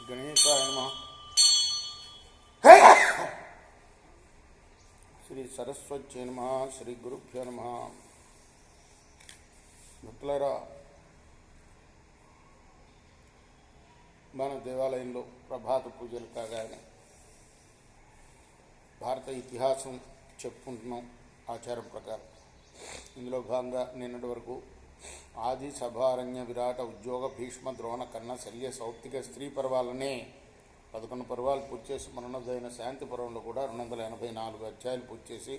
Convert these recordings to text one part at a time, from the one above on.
గణేశాయ నమః. శ్రీ సరస్వత్యై నమః. శ్రీ గురుభ్యో నమః. భక్తులారా, మన దేవాలయంలో ప్రభాత పూజలు కాగానే భారత ఇతిహాసం చెప్పుకుంటున్నాం ఆచారం ప్రకారం. ఇందులో భాగంగా నిన్నటి వరకు ఆది సభారణ్య విరాట ఉద్యోగ భీష్మ ద్రోణ కన్న శల్య సౌప్తిక స్త్రీ పర్వాలనే 11 పర్వాలు పూర్తి చేసి మనోన్నదైన శాంతి పర్వంలో కూడా 284 అధ్యాయాలు పూర్తి చేసి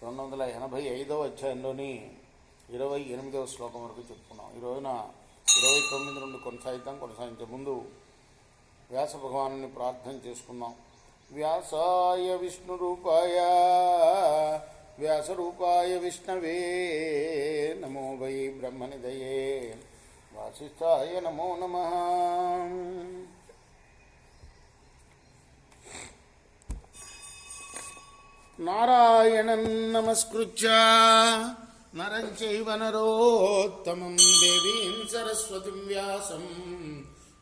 285వ అధ్యాయంలోని 28వ శ్లోకం వరకు చెప్పుకున్నాం. ఈ రోజున 29 నుండి కొనసాగించే ముందు వ్యాస భగవాను ప్రార్థన చేసుకున్నాం. వ్యాసాయ విష్ణురూపాయ వ్యాసరూపాయ విష్ణవే నమో వై బ్రహ్మనిధయే వాసిష్ఠాయ నమో నమః. నారాయణం నమస్కృత్య నరం చైవ నరోత్తమం దేవీం సరస్వతిం వ్యాసం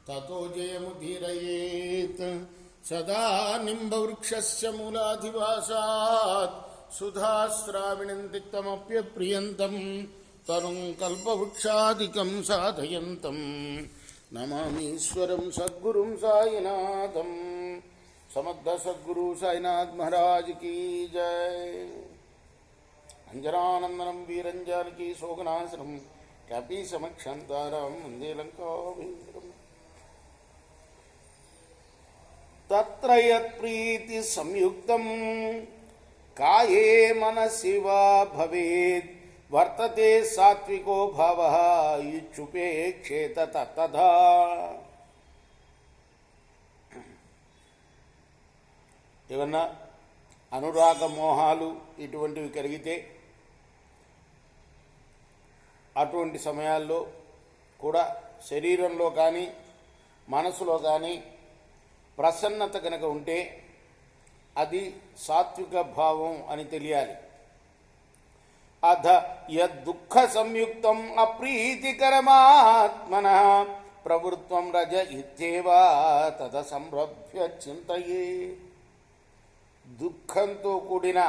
తతో జయముదీరయేత్. సదా నింబవృక్షస్య మూలాధివాసాత్ సుధాశ్రావిణం తిక్తమప్యప్రియంతం తరుం కల్పవృక్షాదికం సాధయంతం నమామీశ్వరం సద్గురుం సాయినాథం. సమర్థ సద్గురు సాయినాథ్ మహారాజ్ కీ జై. అంజనానందనం వీరంజానకి శోకనాశనం కపీ సమక్షంతారం వందే లంకాభీంద్రం. తత్ర యత్ప్రీతి సంయుక్తం కాయే మనసి వా భవేత్ వర్తతే సాత్వికో భావః ఇచ్చుపేక్షేత తత్తథా. ఏమన్నా అనురాగ మోహాలు ఇటువంటివి కలిగితే అటువంటి సమయాల్లో కూడా శరీరంలో కానీ మనసులో కానీ ప్రసన్నత కనుక ఉంటే అది సాత్విక భావం అని తెలియాలి. అథ యద్దుఃఖ సంయుక్తం అప్రీతికరమాత్మనః ప్రవృత్వం రజ ఇత్యేవ తద సంభ్రభ్య చింతయే. దుఃఖంతో కూడిన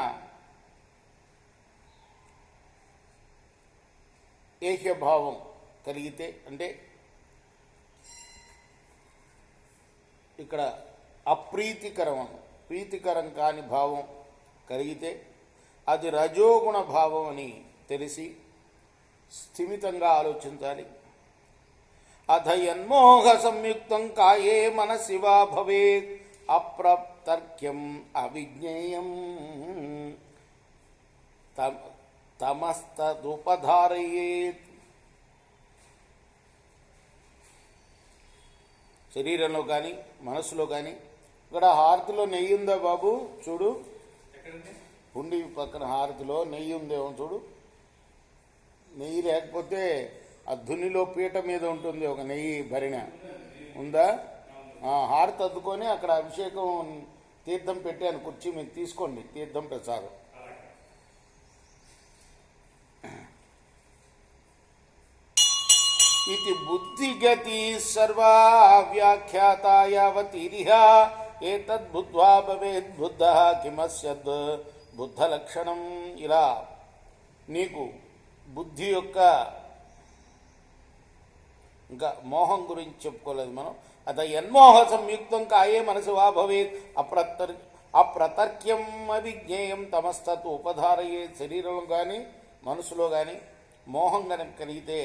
ఏహ్యభావం కలిగితే, అంటే ఇక్కడ అప్రీతికరం ప్రీతికరం కాని భావం కలిగితే అది రజోగుణ భావం అని తెలిసి స్థిమితంగా ఆలోచించాలి. అథ యన్మోహ సంయుక్తం కాయే మనసి వా భవేత్ అప్రతర్క్యం అవిజ్ఞేయం తమస్తదుపధారయేత్. శరీరంలో కానీ మనసులో కానీ. ఇక్కడ హారతిలో నెయ్యి ఉందా బాబు? చూడు, హుండీ పక్కన హారతిలో నెయ్యి ఉందేమో చూడు. నెయ్యి లేకపోతే ఆ ధునిలో పీట మీద ఉంటుంది ఒక నెయ్యి భరిణ, ఉందా? హారతి అద్దుకొని అక్కడ అభిషేకం తీర్థం పెట్టాను కుర్చీ మీద, తీసుకోండి తీర్థం ప్రసాదం. ఇది బుద్ధిగతి సర్వా వ్యాఖ్యాతా యావతీరిహ ఏతద్బుద్ధ్వా భవేద్ బుద్ధః కిమస్యద్ బుద్ధలక్షణం. ఇలా నీకు బుద్ధి యొక్క ఇంకా మోహం గురించి చెప్పుకోలేదు మనం. అత యన్మోహ సంయుక్తం కాయే మనసు వా భవేత్ అప్రతర్క్యం అవిజ్ఞేయం తమస్తత్ ఉపధారయే. శరీరంలో కానీ మనసులో కానీ మోహం కనుక కలిగితే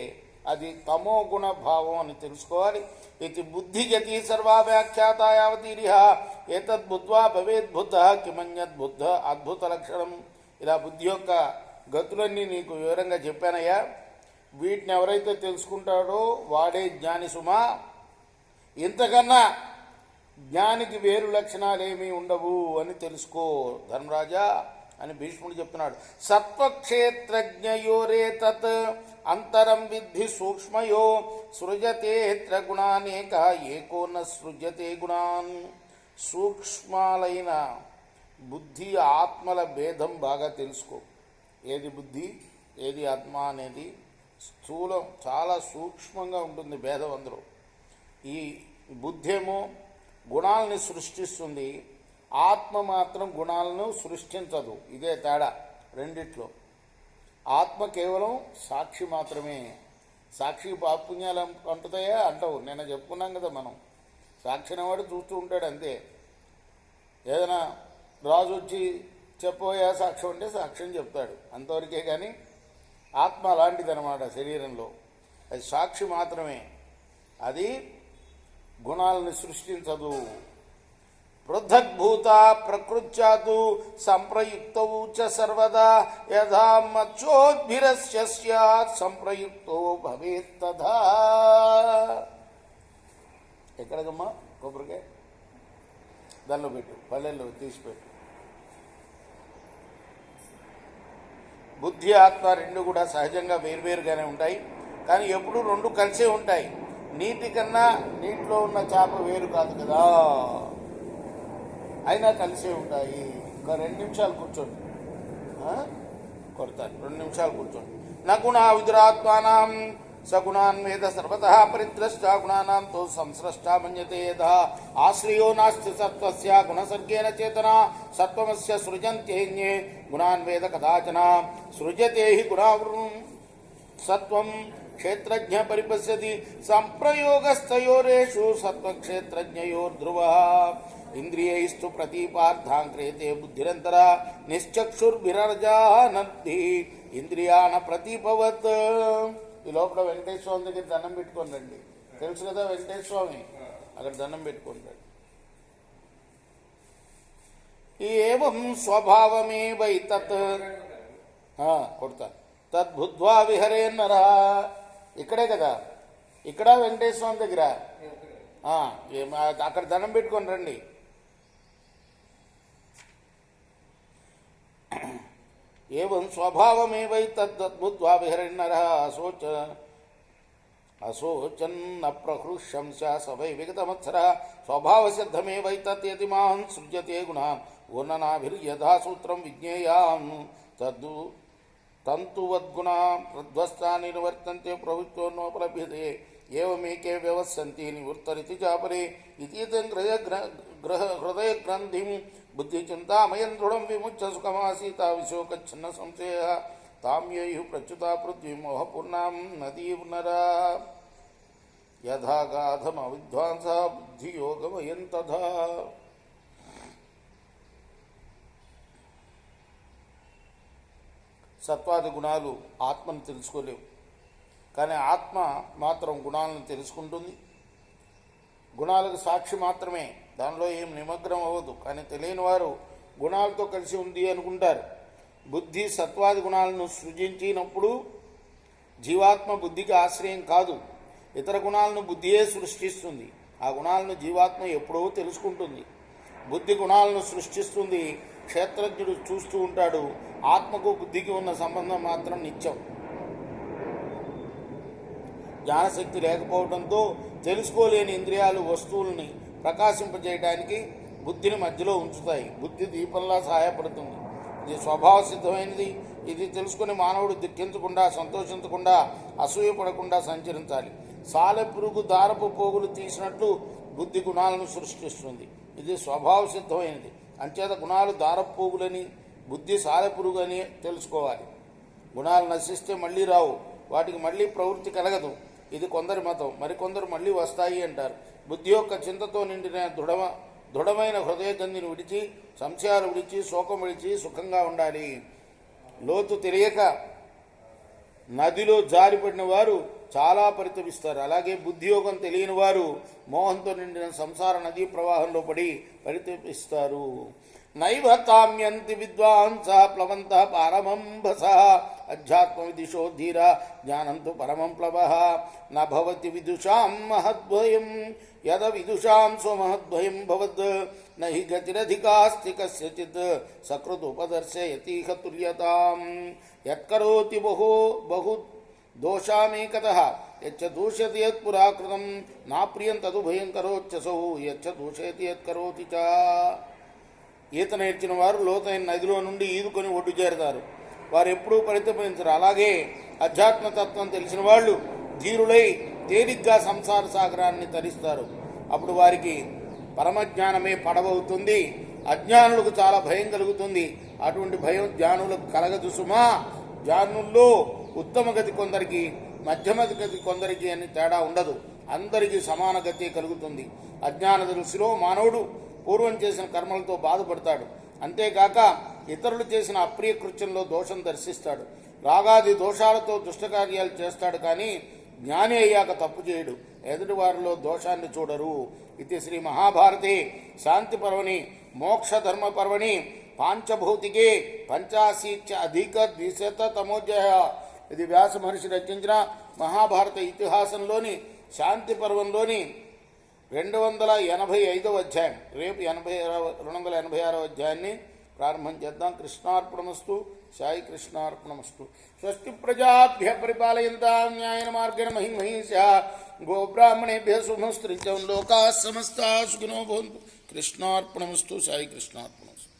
అది తమో గుణ భావం అని తెలుసుకోవాలి. ఇది బుద్ధిగతి సర్వా వ్యాఖ్యాత యావతీరిహ ఏతద్బుద్ధ్వా భవేద్ బుద్ధః కిమన్యద్ బుద్ధ అద్భుత లక్షణం. ఇలా బుద్ధి యొక్క గతులన్నీ నీకు వివరంగా చెప్పానయ్యా. వీటిని ఎవరైతే తెలుసుకుంటాడో వాడే జ్ఞాని సుమా. ఇంతకన్నా జ్ఞానికి వేరు లక్షణాలేమీ ఉండవు అని తెలుసుకో ధర్మరాజా అని భీష్ముడు చెప్తున్నాడు. సత్వక్షేత్రజ్ఞయోరేతత్ అంతరం విద్ధి సూక్ష్మయో సృజతేత్ర గుణానేక ఏకో న సృజతే గుణాన్. సూక్ష్మాలైన బుద్ధి ఆత్మల భేదం బాగా తెలుసుకో. ఏది బుద్ధి ఏది ఆత్మ అనేది స్థూలం, చాలా సూక్ష్మంగా ఉంటుంది భేదం. అందరూ ఈ బుద్ధేమో గుణాలని సృష్టిస్తుంది, ఆత్మ మాత్రం గుణాలను సృష్టించదు. ఇదే తేడా రెండిట్లో. ఆత్మ కేవలం సాక్షి మాత్రమే. సాక్షి పాపుణ్యాలు అంటుతాయా? అంటవు. నిన్న చెప్పుకున్నాం కదా మనం. సాక్షి అనేవాడు చూస్తూ ఉంటాడు అంతే. ఏదైనా రాజు వచ్చి చెప్పబోయా సాక్ష్యం అంటే సాక్ష్యం చెప్తాడు, అంతవరకే. కానీ ఆత్మ అలాంటిది అనమాట. శరీరంలో అది సాక్షి మాత్రమే, అది గుణాలను సృష్టించదు. పృథగ్భూత ప్రకృత్యాతు సంప్రయుక్తౌ చ సర్వదా యథా మచ్చోద్భిరస్య స్యాత్ సంప్రయుక్తో భవేత్ తథా. ఎక్కడికమ్మా కొబ్బరికాయ? దానిలో పెట్టు, పల్లెల్లో తీసిపెట్టు. బుద్ధి ఆత్మ రెండు కూడా సహజంగా వేరువేరుగానే ఉంటాయి, కానీ ఎప్పుడూ రెండు కలిసే ఉంటాయి. నీటి కన్నా నీటిలో ఉన్న చేప వేరు కాదు కదా, అయినా కలిసే ఉంటాయి. ఇంకా 2 నిమిషాలు కూర్చోండి, కొడతాను. 2 నిమిషాలు కూర్చోండి. నగుణా విదురాత్మానం సగుణాన్ వేద సర్వతః పరిద్రష్టా గుణానాం తో సంస్రష్టా మన్యతే యథా ఆశ్రయో నాస్తి సత్వస్య గుణసర్గేణ చేతనా సత్వమస్య సృజంత్యేన్యే గుణాన్ వేద కదాచన సృజతే హి గుణావృం సత్వం క్షేత్రజ్ఞ పరిపశ్యతి సంప్రయోగస్తయోరేషు సత్వక్షేత్రజ్ఞయోర్ధ్రువః ఇంద్రియైస్తు ప్రతీపార్థాం క్రియతే బుద్ధిరంతర నిశ్చక్షుర్భిరజానద్ధి ఇంద్రియాణ ప్రతీపవత్. ఈ లోపల వెంకటేశ్వర స్వామి దగ్గర దండం పెట్టుకొని రండి. తెలుసు కదా వెంకటేశ్వర స్వామి, అక్కడ దండం పెట్టుకొని రండి. ఏవం స్వభావమేవైతత్ కొడతా తద్బుద్ధ్వా విహరేన్నర. ఇక్కడే కదా, ఇక్కడ వెంకటేశ్వర స్వామి దగ్గర అక్కడ దండం పెట్టుకొని రండి. ఏవం స్వభావమేవైతద్బుద్ధ్వా విహరేన్నరః అశోచన్న ప్రహృష్యం స వై విగతమత్సరः స్వభావసిద్ధమేవైతత్ యది మాం సృజ్యతే గుణాన్ ఊర్ణనాభిర్యథా సూత్రం విజ్ఞేయాం తద్దు తంతువద్గుణాం ప్రధ్వస్తా నిర్వర్తంతే ప్రవృత్తోన్నోపలభ్యతే ఏవమేకే వ్యవస్సంతి నివృత్తరితి చాపరే ఇతీతం హృదయ గ్రంథిం బుద్ధిచింతామయం దృఢం విముచ్య సుఖమాసీత విశోకచ్ఛిన్న సంశయ తామ్యేయు ప్రచ్యుతా పృథ్వీ మోహపూర్ణాం నదీర్నరా యథాగాధమ విద్వాంస బుద్ధియోగమయం తథా. సత్వాది గుణాలు ఆత్మను తెలుసుకోలేవు, కానీ ఆత్మ మాత్రం గుణాలను తెలుసుకుంటుంది. గుణాలకు సాక్షి మాత్రమే, దానిలో ఏం నిమగ్నం అవ్వదు. కానీ తెలియని వారు గుణాలతో కలిసి ఉంది అనుకుంటారు. బుద్ధి సత్వాది గుణాలను సృజించినప్పుడు జీవాత్మ బుద్ధికి ఆశ్రయం కాదు, ఇతర గుణాలను బుద్ధియే సృష్టిస్తుంది. ఆ గుణాలను జీవాత్మ ఎప్పుడో తెలుసుకుంటుంది. బుద్ధి గుణాలను సృష్టిస్తుంది, క్షేత్రజ్ఞుడు చూస్తూ ఉంటాడు. ఆత్మకు బుద్ధికి ఉన్న సంబంధం మాత్రం నిత్యం. జ్ఞానశక్తి లేకపోవడంతో తెలుసుకోలేని ఇంద్రియాలు వస్తువుల్ని ప్రకాశింపజేయడానికి బుద్ధిని మధ్యలో ఉంచుతాయి. బుద్ధి దీపంలా సహాయపడుతుంది. ఇది స్వభావ సిద్ధమైనది. ఇది తెలుసుకుని మానవుడు దుఃఖించకుండా, సంతోషించకుండా, అసూయపడకుండా సంచరించాలి. సాలెపురుగు దారపు పోగులు తీసినట్లు బుద్ధి గుణాలను సృష్టిస్తుంది. ఇది స్వభావ సిద్ధమైనది. అంచేత గుణాలు దారపు పోగులని, బుద్ధి సాలెపురుగు అని తెలుసుకోవాలి. గుణాలు నశిస్తే మళ్ళీ రావు, వాటికి మళ్ళీ ప్రవృత్తి కలగదు. ఇది కొందరి మతం. మరికొందరు మళ్ళీ వస్తాయి అంటారు. బుద్ధి యొక్క చింతతో నిండిన దృఢమైన హృదయ గంధిని విడిచి, సంశయాలు విడిచి, శోకం విడిచి సుఖంగా ఉండాలి. లోతు తెలియక నదిలో జారిపడిన వారు చాలా పరితపిస్తారు. అలాగే బుద్ధియోగం తెలియని వారు మోహంతో నిండిన సంసార నదీ ప్రవాహంలో పడి పరితపిస్తారు. నైవ తామ్యంతి విద్వాంస ప్లవంత పారమంబస అధ్యాత్మ విదిశో ధీర జ్ఞానంతు పరమం ప్లవ నభవతి విదుషాం మహద్భయం యద విదుషాం స్వమహద్భయం భవద్ నహి గతిరధికాస్తి కస్యచిత్ సకృతుపదర్శయతీహ తుల్యతాం యత్కరోతి బహు దోషామేకతః యచ్చ దూష్యతి యత్పురాకృతం నాప్రియం తదు భయం కరోత్యసౌ యచ్చ దూషయతి యత్కరోతి చ. ఈత నేర్చిన వారు లోతైన నదిలో నుండి ఈదుకొని ఒడ్డు చేరతారు. వారు ఎప్పుడూ పరితపించరు. అలాగే అధ్యాత్మతత్వం తెలిసిన వాళ్ళు ధీరులై తేలిగ్గా సంసార సాగరాన్ని తరిస్తారు. అప్పుడు వారికి పరమజ్ఞానమే పడవవుతుంది. అజ్ఞానులకు చాలా భయం కలుగుతుంది. అటువంటి భయం జ్ఞానులకు కలగదు సుమా. జ్ఞానుల్లో ఉత్తమ గతి కొందరికి, మధ్యమ గతి కొందరికి అని తేడా ఉండదు. అందరికీ సమాన గతి కలుగుతుంది. అజ్ఞాన దృష్టిలో మానవుడు పూర్వం చేసిన కర్మలతో బాధపడతాడు. అంతేకాక ఇతరులు చేసిన అప్రియ కృత్యంలో దోషం దర్శిస్తాడు. రాగాది దోషాలతో దుష్టకార్యాలు చేస్తాడు. కానీ జ్ఞాని అయ్యాక తప్పు చేయడు. ఎదుటి వారిలో దోషాన్ని చూడరు. ఇది శ్రీ మహాభారతే శాంతి పర్వణి మోక్షధర్మ పర్వణి పాంచభౌతికే పంచాశీత్య అధిక ద్విశతమోధ్యాయ. ఇది వ్యాస మహర్షి రచించిన మహాభారత ఇతిహాసంలోని శాంతి పర్వంలోని 285వ అధ్యాయం. రేపు 286వ అధ్యాయాన్ని ప్రారంభం చేద్దాం. కృష్ణార్పణమస్తు. సాయి కృష్ణార్పణమస్తు. స్వస్తి ప్రజాభ్య పరిపాలయంతాం న్యాయేన మార్గేణ మహిమహీషా గోబ్రాహ్మణేభ్య శుభమస్తు. లోకా సమస్తా సుఖినో భవంతు. కృష్ణార్పణమస్తు. సాయి కృష్ణార్పణమస్తు.